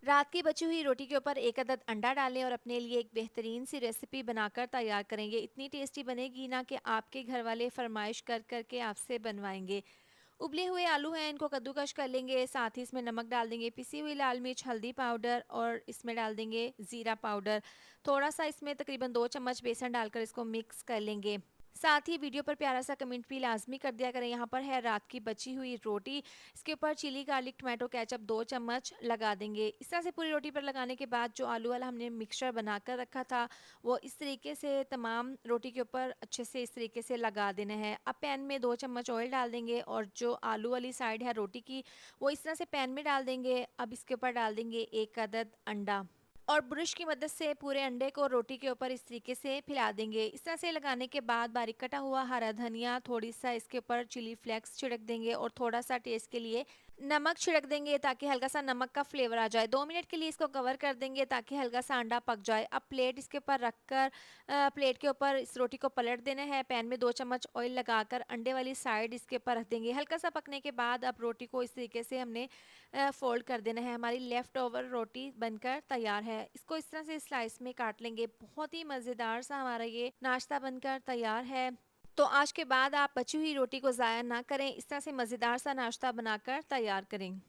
रात की बची हुई रोटी के ऊपर एक अदद अंडा डालें और अपने लिए एक बेहतरीन सी रेसिपी बनाकर तैयार करेंगे। इतनी टेस्टी बनेगी ना कि आपके घर वाले फरमाइश कर करके आपसे बनवाएंगे। उबले हुए आलू हैं, इनको कद्दूकश कर लेंगे। साथ ही इसमें नमक डाल देंगे, पिसी हुई लाल मिर्च, हल्दी पाउडर और इसमें डाल देंगे ज़ीरा पाउडर। थोड़ा सा इसमें तकरीबन 2 चम्मच बेसन डालकर इसको मिक्स कर लेंगे। साथ ही वीडियो पर प्यारा सा कमेंट भी लाजमी कर दिया करें। यहाँ पर है रात की बची हुई रोटी, इसके ऊपर चिली गार्लिक टमाटो केचप 2 चम्मच लगा देंगे। इस तरह से पूरी रोटी पर लगाने के बाद जो आलू वाला हमने मिक्सचर बनाकर रखा था वो इस तरीके से तमाम रोटी के ऊपर अच्छे से इस तरीके से लगा देना है। अब पैन में 2 चम्मच ऑयल डाल देंगे और जो आलू वाली साइड है रोटी की वो इस तरह से पैन में डाल देंगे। अब इसके ऊपर डाल देंगे एक अदद अंडा और ब्रश की मदद से पूरे अंडे को रोटी के ऊपर इस तरीके से फैला देंगे। इस तरह से लगाने के बाद बारीक कटा हुआ हरा धनिया, थोड़ी सा इसके ऊपर चिली फ्लेक्स छिड़क देंगे और थोड़ा सा टेस्ट के लिए नमक छिड़क देंगे ताकि हल्का सा नमक का फ्लेवर आ जाए। 2 मिनट के लिए इसको कवर कर देंगे ताकि हल्का सा अंडा पक जाए। अब प्लेट इसके ऊपर रखकर प्लेट के ऊपर इस रोटी को पलट देना है। पैन में 2 चम्मच ऑयल लगाकर अंडे वाली साइड इसके ऊपर रख देंगे। हल्का सा पकने के बाद अब रोटी को इस तरीके से हमने फोल्ड कर देना है। हमारी लेफ्ट ओवर रोटी बनकर तैयार है। इसको इस तरह से स्लाइस में काट लेंगे। बहुत ही मज़ेदार सा हमारा ये नाश्ता बनकर तैयार है। तो आज के बाद आप बची हुई रोटी को ज़ाया ना करें, इस तरह से मज़ेदार सा नाश्ता बनाकर तैयार करें।